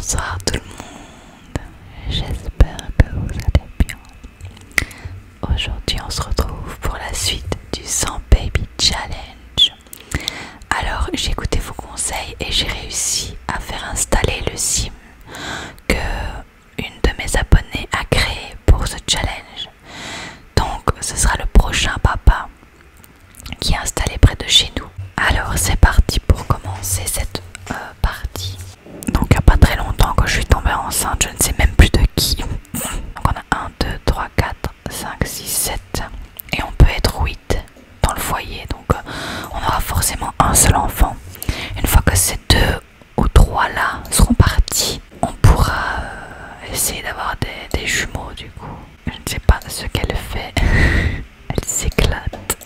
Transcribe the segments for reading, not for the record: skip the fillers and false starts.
Bonsoir tout le monde, j'espère que vous allez bien. Aujourd'hui on se retrouve pour la suite du 100 Baby Challenge. Alors j'ai écouté vos conseils et j'ai réussi à faire installer le sim que une de mes abonnées a créé pour ce challenge. Donc ce sera le prochain papa qui est installé près de chez nous. Alors c'est parti pour commencer cette partie. Donc il n'y a pas très longtemps que je suis tombée enceinte, je ne sais même plus de qui. Donc on a 1, 2, 3, 4, 5, 6, 7 et on peut être 8 dans le foyer. Donc on aura forcément un seul enfant. Une fois que ces 2 ou 3 là seront partis, on pourra essayer d'avoir des jumeaux du coup. Je ne sais pas ce qu'elle fait. Elle s'éclate.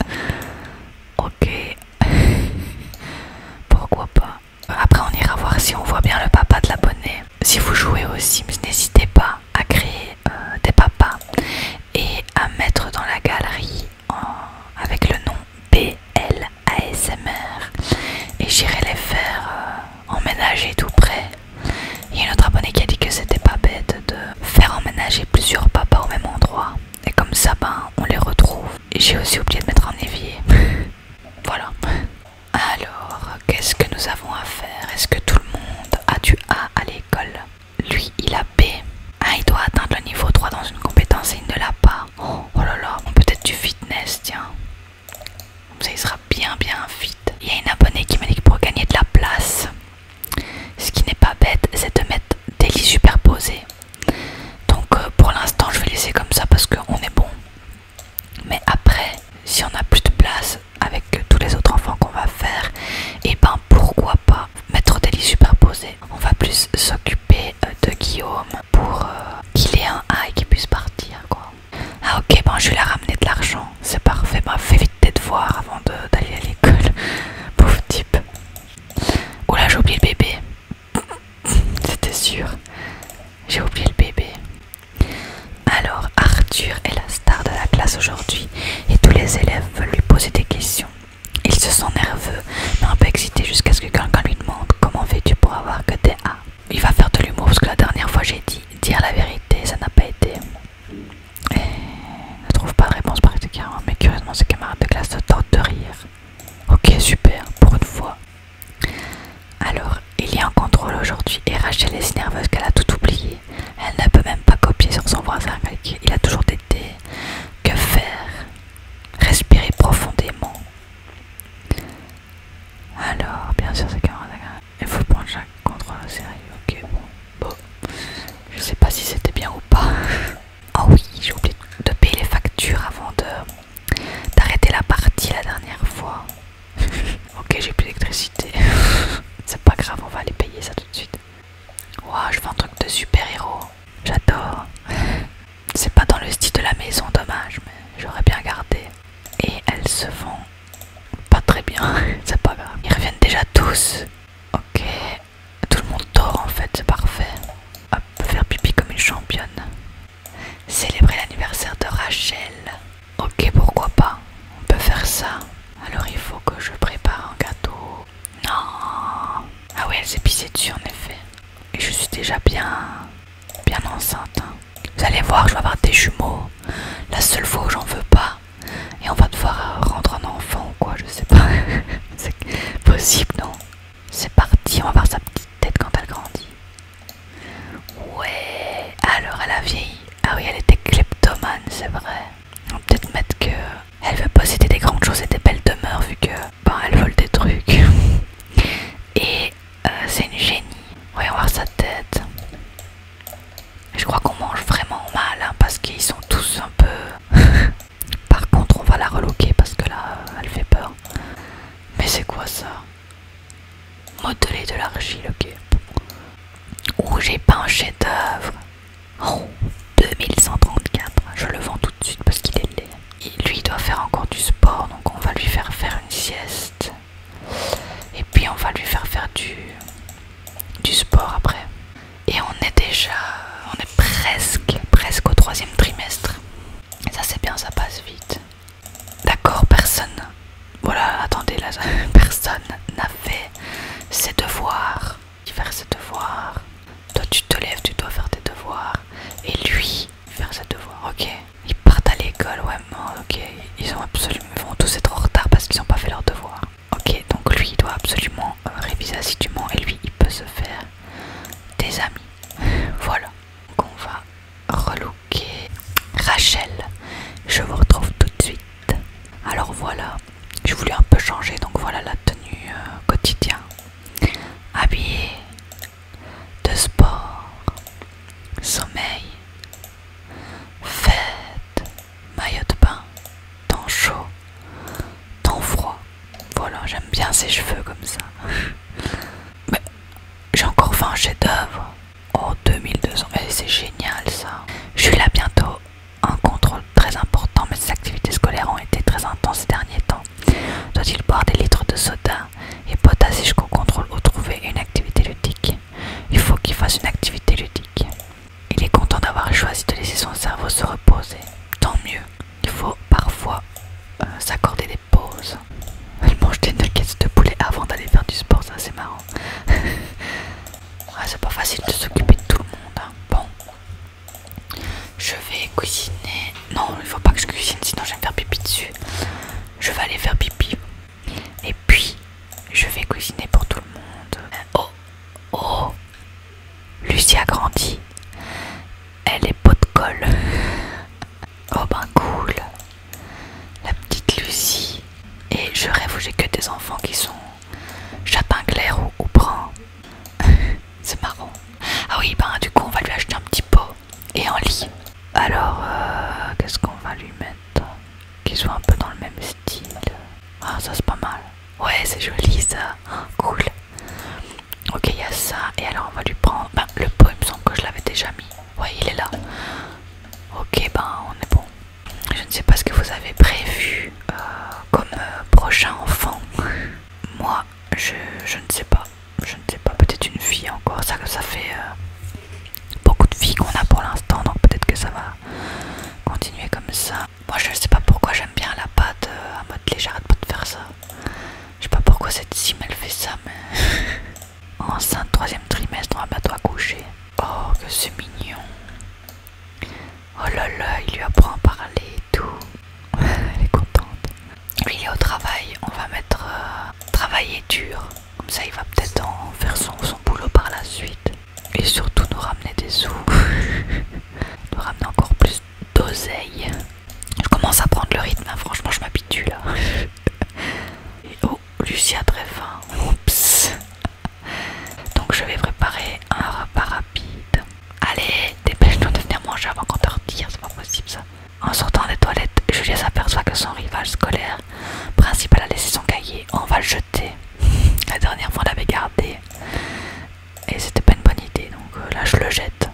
Ok. Pourquoi pas. Après on ira voir si on voit bien le papa de l'abonné. Si vous jouez aux Sims, n'hésitez pas à créer des papas et à mettre dans la galerie avec le nom BLASMR et j'irai les faire emménager tout près. Il y a une autre abonnée qui a dit que c'était pas bête de faire emménager plusieurs papas au même endroit et comme ça on les retrouve. Et j'ai aussi oublié de mettre un évier. Voilà. Alors, qu'est-ce que nous avons à faire? Est-ce que tout le monde a du A à l'école? Lui, il a B. Ah, il doit atteindre le niveau 3 dans une compétence et il ne l'a pas. Oh là là, peut-être du fitness, tiens. Comme ça, il sera bien fit. Il y a une abonnée qui m'a dit que pour gagner de la place, ce qui n'est pas bête, c'est de mettre des lits superposés. Donc, pour l'instant, je vais laisser comme ça parce qu'on est bon. Mais après, si on n'a plus de place avec tous les autres enfants qu'on va faire, et ben pourquoi pas mettre des lits superposés. On va plus s'occuper de Guillaume pour qu'il ait un A et qu'il puisse partir quoi. Ah ok, ben je vais la ramener de l'argent, c'est parfait. Ben fais vite tes devoirs avant d'aller à l'école. Pauvre type. Oula, j'ai oublié le bébé. C'était sûr. J'ai oublié le bébé. Alors Arthur est la star de la classe aujourd'hui et tous les élèves veulent lui poser des questions. Il se sent nerveux mais un peu excité jusqu'à ce que quelqu'un lui demande comment fais-tu pour avoir que des A. Il va faire de l'humour parce que la dernière fois j'ai dit dire la vérité, ça n'a pas été. Et ne trouve pas de réponse particulièrement mais curieusement ses camarades de classe se tentent de rire. Ok, super, pour une fois. Alors, il y a un contrôle aujourd'hui et Rachel est si nerveuse qu'elle a tout oublié. Elle ne peut même pas copier sur son voisin. Il a toujours été. Que faire? Respirer profondément. Alors, bien sûr, c'est camarades. Il faut prendre chaque contrôle au sérieux. Ok, bon. Je sais pas si c'était bien ou pas. Oh oui, j'ai oublié de payer les factures avant d'arrêter la partie la dernière fois. Ok, j'ai plus d'électricité. C'est pas grave, on va aller payer ça tout de suite. Ouah, je fais un truc de super-héros. J'adore. C'est pas dans le style de la maison, dommage, mais j'aurais bien gardé. Et elles se font pas très bien, c'est pas grave. Ils reviennent déjà tous. Ok, tout le monde dort en fait, c'est parfait. Hop, faire pipi comme une championne. Célébrer l'anniversaire de Rachel. Ok, pourquoi pas, on peut faire ça. Alors il faut que je prépare un gâteau. Non. Ah ouais, elle s'est pissée dessus en effet. Et je suis déjà bien enceinte. Hein. Vous allez voir, je vais avoir des jumeaux. La seule fois où j'en veux pas. Et on va devoir rendre un enfant ou quoi, je sais pas. C'est possible, non? C'est parti, on va voir sa petite tête quand elle grandit. Ouais, alors elle a vieilli. Ah oui, elle était kleptomane, c'est vrai. On va peut-être mettre que elle veut posséder des grandes choses et des belles demeures vu que elle vole des trucs. Et c'est une génie. Ouais, on va voir sa tête. Je crois qu'on mange vraiment mal hein, parce qu'ils sont tous un peu... Par contre, on va la reloquer parce que là, elle fait peur. Mais c'est quoi ça? Modeler de l'argile, ok. Ouh, j'ai pas un chef-d'œuvre. Oh, 2134. Je le vends tout de suite parce qu'il est laid. Et lui, il doit faire encore du sport, donc on va lui faire une sieste. Et puis on va lui faire du sport après. Et on est presque au 3e trimestre. Et ça c'est bien, ça passe vite. D'accord, personne. Voilà, attendez, là, personne n'a fait ses devoirs. Faire ses devoirs. Toi tu chef-d'œuvre. Oh, 2200, mais c'est génial ça. Je suis là bientôt. Un contrôle très important, mais ses activités scolaires ont été très intenses ces derniers temps. Doit-il boire des litres de soda et potasser jusqu'au contrôle ou trouver une activité ludique? Il faut qu'il fasse une activité ludique. Il est content d'avoir choisi de laisser son cerveau se reposer. Tant mieux. Il faut parfois s'accorder des pauses. Elle mange des nuggets de poulet avant d'aller faire du sport, ça c'est marrant. Ouais, c'est pas facile de s'occuper de tout le monde. Hein. Bon, je vais cuisiner. Non, il faut pas que je cuisine, sinon je vais me faire pipi dessus. Je vais aller faire pipi. Et puis, je vais cuisiner pour tout le monde. Oh, oh, Lucie a grandi. Elle est pot de colle. Oh ben cool. La petite Lucie. Et je rêve où j'ai que des enfants qui sont chapin clair ou brun. C'est marrant. Ah oui, ben du coup on va lui acheter un petit pot et un lit. Alors, qu'est-ce qu'on va lui mettre qui soit un peu dans le même style? Ah, ça c'est pas mal. Ouais, c'est joli ça. Oh, cool. Ok, il y a ça. Et alors on va lui prendre... Ben, le pot, il me semble que je l'avais déjà mis. Ouais, il est là. Ok, ben on est bon. Je ne sais pas ce que vous avez prévu comme prochain enfant. Moi, je ne sais pas. Je ne sais pas, peut-être une fille encore. Ça fait beaucoup de filles qu'on a pour l'instant, donc peut-être que ça va continuer comme ça. Moi, je ne sais pas pourquoi j'aime bien la pâte à modeler. J'arrête pas de faire ça. Je sais pas pourquoi cette sim elle fait ça, mais enceinte 3e trimestre, on va bientôt accoucher. Oh, que c'est mignon. Oh là là, il lui apprend à parler et tout. Elle est contente. Lui, il est au travail. On va mettre travailler dur. Comme ça, il va peut-être en faire son boulot par la suite. Et surtout nous ramener des sous. Nous ramener encore plus d'oseille. Je commence à prendre le rythme, hein. Franchement, je m'habitue là. Et oh, Lucie a très faim. Oups. Donc, je vais préparer un repas rapide. Allez, dépêche-toi de venir manger avant qu'on te retire, c'est pas possible ça. En sortant des toilettes, Julia s'aperçoit que son rival scolaire principal a laissé son cahier. On va le jeter. La dernière fois on l'avait gardé et c'était pas une bonne idée, donc là je le jette.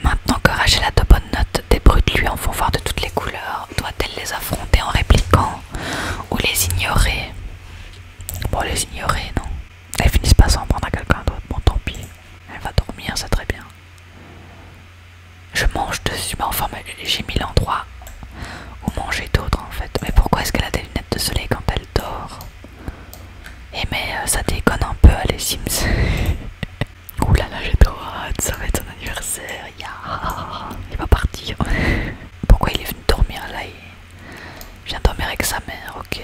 Maintenant que Rachel a de bonnes notes, des brutes lui en font voir de toutes les couleurs. Doit-elle les affronter en répliquant ou les ignorer? Bon, les ignorer, non. Elles finissent pas s'en prendre à quelqu'un d'autre, bon tant pis. Elle va dormir, c'est très bien. Je mange dessus, mais enfin j'ai mis l'endroit où manger d'autres en fait. Mais pourquoi est-ce qu'elle a des lunettes de soleil quand elle dort? Et mais ça déconne un peu les Sims. Ouh là là, j'ai trop hâte, ça va être son anniversaire. Il va partir. Pourquoi il est venu dormir là? Il vient dormir avec sa mère, ok.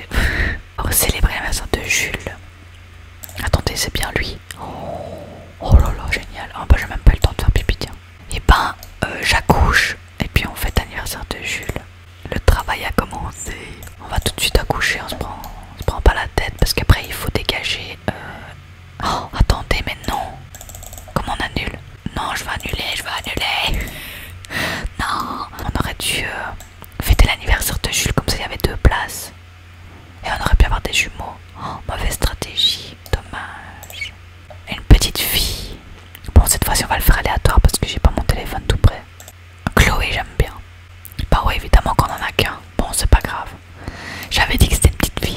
On va célébrer l'anniversaire de Jules. Attendez, c'est bien lui. Oh là là, génial. Oh bah j'ai même pas eu le temps de faire pipi, tiens. Et ben, j'accouche. Et puis on fête l'anniversaire de Jules. Le travail a commencé. On va tout de suite accoucher, on se prend pas la tête parce qu'après il faut dégager. Oh, attendez, mais non. Comment on annule? Non, je vais annuler. Non, on aurait dû fêter l'anniversaire de Jules, comme ça il y avait 2 places. Et on aurait pu avoir des jumeaux. Oh, mauvaise stratégie, dommage. Une petite fille. Bon, cette fois-ci on va le faire aléatoire parce que j'ai pas mon téléphone tout près. Chloé, j'aime bien. Bah ouais, évidemment qu'on en a qu'un. Bon, c'est pas grave. J'avais dit que c'était une petite fille.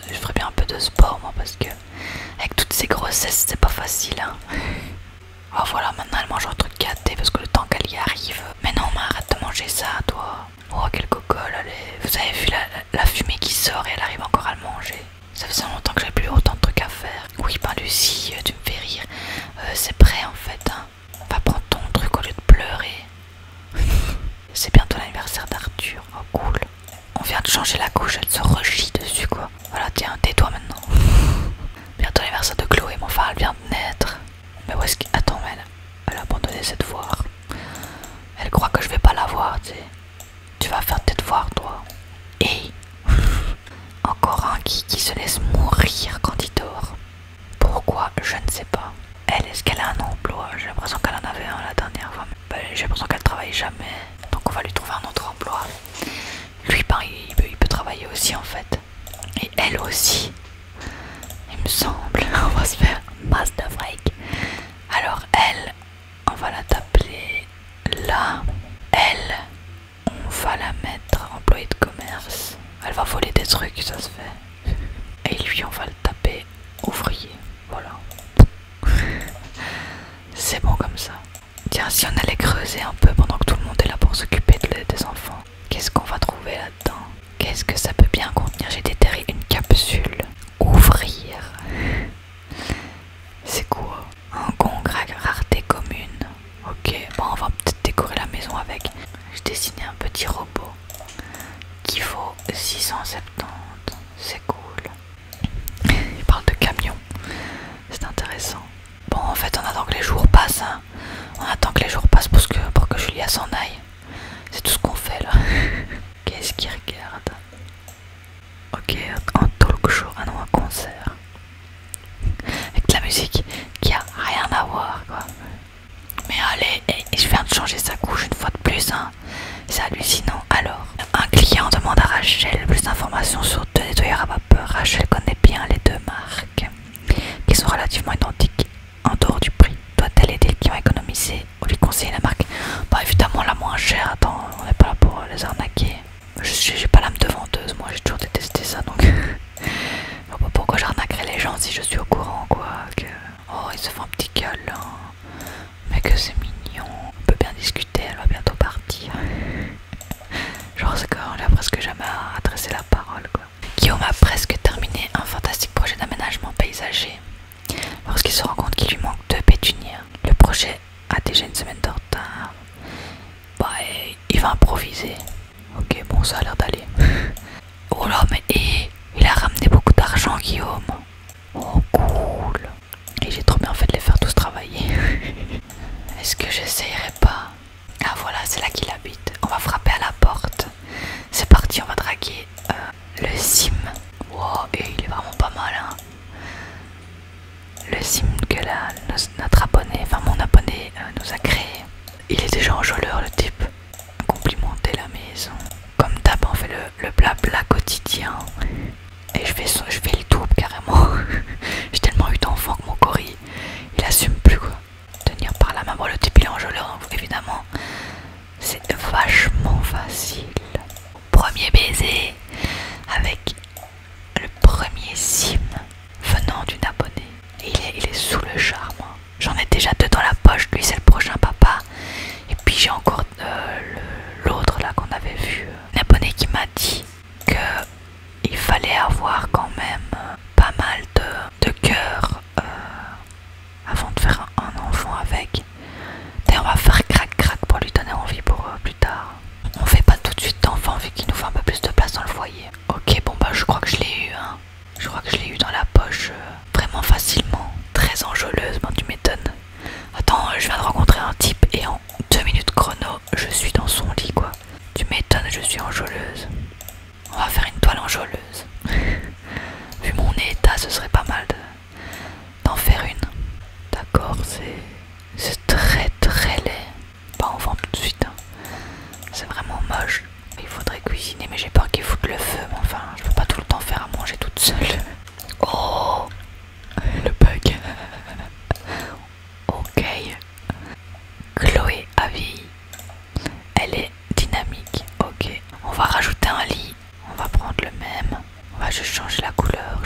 je ferais bien un peu de sport moi parce que avec toutes ces grossesses c'est pas facile hein. Oh voilà, maintenant elle mange un truc gâté parce que le temps qu'elle y arrive. Mais non, mais arrête de manger ça toi. Oh quelle cocolle, vous avez vu la fumée qui sort et elle arrive encore à le manger. Ça faisait longtemps que j'avais plus autant de trucs à faire. Oui ben Lucie, tu me fais rire. C'est prêt en fait hein. Va prendre ton truc au lieu de pleurer. C'est bientôt l'anniversaire d'Arthur, oh cool. On vient de changer la couche, elle se rechie dessus quoi. Voilà tiens, tais-toi maintenant. Bientôt l'anniversaire de Chloé, mais enfin elle vient de naître. Mais où est-ce qu'elle... Attends, elle a abandonné ses devoirs. Elle croit que je vais pas la voir, tu sais. Tu vas faire tes devoirs, toi. Et encore un qui se laisse mourir quand il dort. Pourquoi? Je ne sais pas. Elle, est-ce qu'elle a un emploi? J'ai l'impression qu'elle en avait un la dernière fois. Mais j'ai l'impression qu'elle travaille jamais. Donc on va lui trouver un autre emploi. Lui, ben, il peut travailler aussi en fait. Et elle aussi. Il me semble. On va se faire masse de fric. Alors elle, on va la taper là. Elle, on va la mettre employée de commerce. Elle va voler des trucs, ça se fait. Et lui, on va le taper ouvrier. Voilà. C'est bon comme ça. Tiens, si on allait creuser un peu pendant que tout le monde est là pour s'occuper des enfants. Qu'est-ce qu'on va trouver là-dedans? Qu'est-ce que ça peut bien contenir? J'ai déterré une capsule. Ouvrir. C'est quoi? Un gong rareté commune. Ok, bon on va peut-être décorer la maison avec. J'ai dessiné un petit robot qui vaut 670. C'est cool. Il parle de camion. C'est intéressant. Bon en fait on attend que les jours passent hein. On attend que les jours passent pour que Julia s'en aille. C'est tout ce qu'on fait là. Qu'est-ce qu'il regarde? Ok, un talk show, ah non un concert. Avec de la musique qui a rien à voir quoi. Mais allez, je viens de changer sa couche une fois de plus hein. C'est hallucinant. Alors, un client demande à Rachel plus d'informations sur deux nettoyeurs à vapeur. Rachel connaît bien les deux marques qui sont relativement identiques en dehors du prix. Doit-elle aider le client à économiser ou lui conseiller la marque? Bah évidemment la moins chère, attends, on n'est pas là pour les arnaquer. J'ai pas l'âme de vendeuse, moi j'ai toujours détesté ça donc... Pourquoi j'arnaquerais les gens si je suis au courant quoi que... Oh il se fait un petit câlin. Mais que c'est mignon. On peut bien discuter, elle va bientôt partir. Genre c'est quand on lui a presque jamais adressé la parole quoi. Guillaume a presque terminé un fantastique projet d'aménagement paysager lorsqu'il se rend compte qu'il lui manque 2 pétunières. Le projet a déjà une semaine de retard. Bah il va improviser. Ok bon ça a l'air d'aller. Oh là mais il a ramené beaucoup d'argent Guillaume. Oh cool. Et j'ai trop bien fait de les faire tous travailler. Est-ce que j'essayerai pas? Ah voilà c'est là qu'il habite. On va frapper à la porte. C'est parti, on va draguer le sim. Wow, et il est vraiment pas mal hein. Le sim que notre abonné, enfin mon abonné nous a créé. Il est déjà enjôleur le type. Complimenter la maison. Comme d'hab on fait le blabla quotidien. Et je fais le double carrément. J'ai tellement eu d'enfants que mon corps il assume plus quoi. Tenir par la main, bon le type il est enjôleur donc évidemment c'est vachement facile. Premier baiser avec le premier sim venant d'une abonnée. Il est sous le charme. J'en ai déjà 2 dans la poche, lui c'est le prochain papa. Et puis j'ai encore l'autre là qu'on avait vu. Une abonnée qui m'a dit que il fallait avoir quand même pas mal de cœur avant de faire un enfant avec. Et on va faire crac pour lui donner envie pour plus tard. On fait pas tout de suite d'enfant vu qu'il nous faut un peu plus de place dans le foyer. Ok bon bah je crois que je l'ai eu hein. Je crois que je l'ai eu dans la poche vraiment facilement. Très enjôleuse, ben tu m'étonnes. Attends, je viens de rencontrer un type et en 2 minutes chrono je suis dans son lit quoi. Tu m'étonnes, je suis enjôleuse. On va faire une toile enjôleuse. Vu mon état ce serait pas mal d'en faire une. D'accord, c'est très laid. Pas en vente tout de suite hein. C'est vraiment moche. Il faudrait cuisiner mais j'ai peur qu'il foute le feu. Mais enfin je peux pas tout le temps faire à manger toute seule. Oh le bug. Ok. Chloé a vieilli. Elle est dynamique. Ok. On va rajouter un lit. On va prendre le même. On va juste changer la couleur.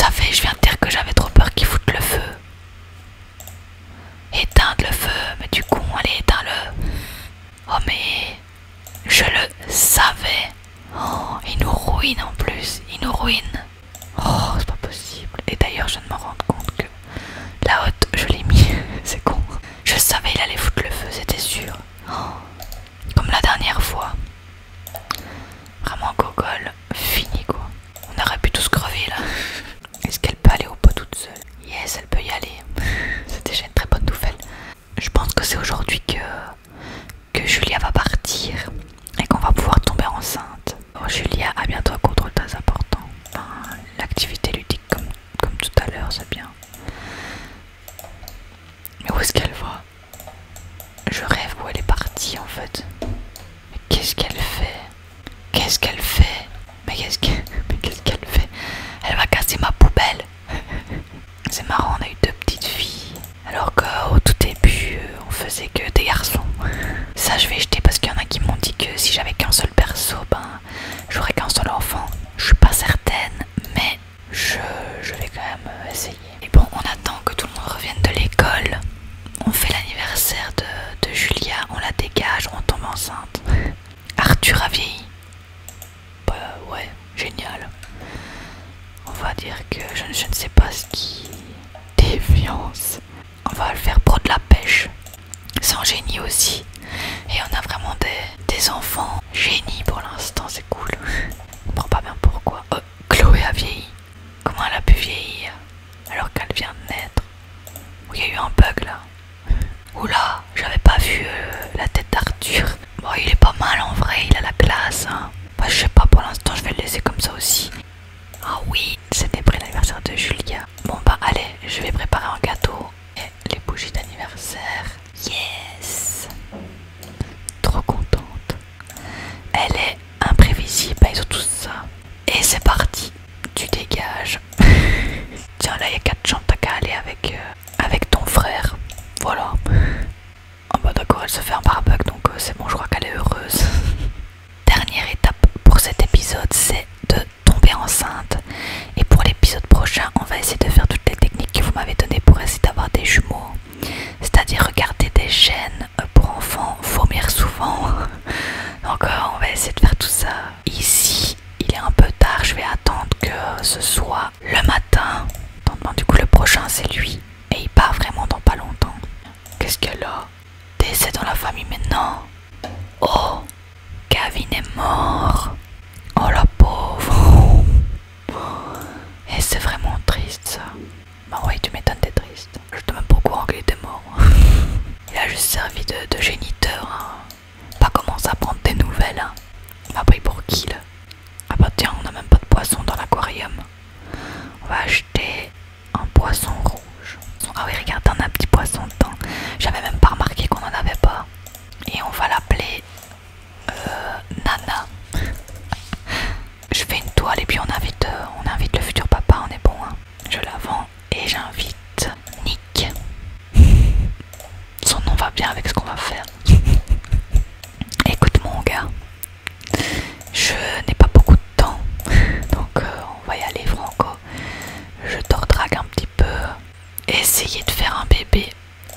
savez, je viens de dire que j'avais trop peur qu'ils foutent le feu. Éteindre le feu, mais du con, allez, éteins-le. Oh mais, je le savais. Oh, il nous ruine en plus, il nous ruine. Oh, c'est pas possible. Et d'ailleurs, je viens de me rendre compte que la hotte, je l'ai mis, c'est con. Je savais il allait foutre le feu, c'était sûr. Oh, comme la dernière fois. Vraiment gogol, fini quoi. On aurait pu tous crever là. Est-ce qu'elle peut aller au pot toute seule? Yes, elle peut y aller. C'est déjà une très bonne nouvelle. Je pense que c'est aujourd'hui que Julia va partir et qu'on va pouvoir tomber enceinte. Oh, Julia, à bientôt à contrôle très important. Enfin, l'activité ludique comme tout à l'heure, c'est bien. Mais où est-ce qu'elle va? Je rêve où elle est partie en fait. Mais qu'est-ce qu'elle fait? Qu'est-ce qu'elle fait? Mais qu'est-ce qu'elle fait? Elle va casser ma poubelle. C'est marrant, on a eu 2 petites filles. Alors qu'au tout début, on faisait que des garçons. Ça, je vais jeter parce qu'il y en a qui m'ont dit que si j'avais qu'un seul perso, ben, j'aurais qu'un seul enfant. Je suis pas certaine, mais je vais quand même essayer. Et bon, on attend que tout le monde revienne de l'école. On fait l'anniversaire de Julia, on la dégage, on tombe enceinte. Arthur a vieilli. Bah ouais, génial. On va dire que je ne sais pas ce qui... Déviance. On va le faire pro de la pêche. C'est un génie aussi. Et on a vraiment des enfants génies pour l'instant, c'est cool. On comprend pas bien pourquoi. Oh, Chloé a vieilli. Comment elle a pu vieillir alors qu'elle vient de naître? Oh, il y a eu un bug là. Oula, j'avais pas vu la tête d'Arthur. Bon, il est pas mal en vrai, il a la classe. Hein. Bah, je sais pas, pour l'instant, je vais le laisser comme ça aussi. Ah oui, c'était près l'anniversaire de Julia. Bon bah allez, je vais préparer un gâteau et les bougies d'anniversaire. Yes. Trop contente. Elle est imprévisible, ils ont tous ça. Et c'est parti, tu dégages. Tiens là, il y a 4 chantes, t'as qu'à aller avec ton frère. Voilà. Ah bah d'accord, elle se fait un barbecue, donc c'est bon, je crois qu'elle est heureuse. Dernière étape pour cet épisode, c'est de tomber enceinte. Et pour l'épisode prochain, on va essayer de faire toutes les techniques que vous m'avez données pour essayer d'avoir des jumeaux. C'est-à-dire regarder des chaînes pour enfants, vomir souvent. Donc on va essayer de faire tout ça. Ici, il est un peu tard, je vais attendre que ce soit le matin. Donc, du coup, le prochain, c'est lui. Et il part vraiment dans pas longtemps. Qu'est-ce qu'elle a? Décès dans la famille maintenant. Oh, Gavin est mort. Oh la pauvre. Et c'est vraiment triste ça. Bah ouais, tu m'étonnes, t'es triste. Je te même pas au courant qu'il était mort. Il a juste servi de géniteur. Hein. Pas commencer à prendre des nouvelles. Hein. On m'a pris pour qui là? Ah bah tiens, on a même pas de poisson dans l'aquarium. On va acheter un poisson rouge. Ah oui, regarde, on a un petit poisson dedans. J'avais même pas remarqué qu'on en avait pas. Et on va l'appeler Nana. Je fais une toile et puis on invite le futur papa, on est bon. Hein. Je la vends et j'invite Nick. Son nom va bien avec ce qu'on va faire. Écoute mon gars, je n'ai pas beaucoup de temps, donc on va y aller franco. Je te redrague un petit peu. Essayer de faire un bébé.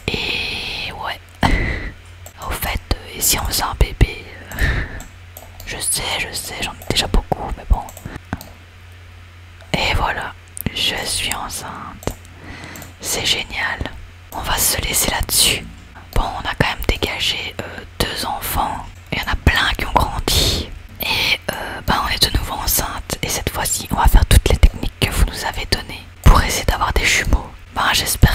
Et ouais. Au fait, et si on faisait un bébé je sais, j'en ai déjà beaucoup, mais bon. Et voilà, je suis enceinte. C'est génial. On va se laisser là-dessus. Bon, on a quand même dégagé 2 enfants. Il y en a plein qui ont grandi. Et on est de nouveau enceinte. Et cette fois-ci, on va faire toutes les techniques que vous nous avez données pour essayer d'avoir des jumeaux. J'espère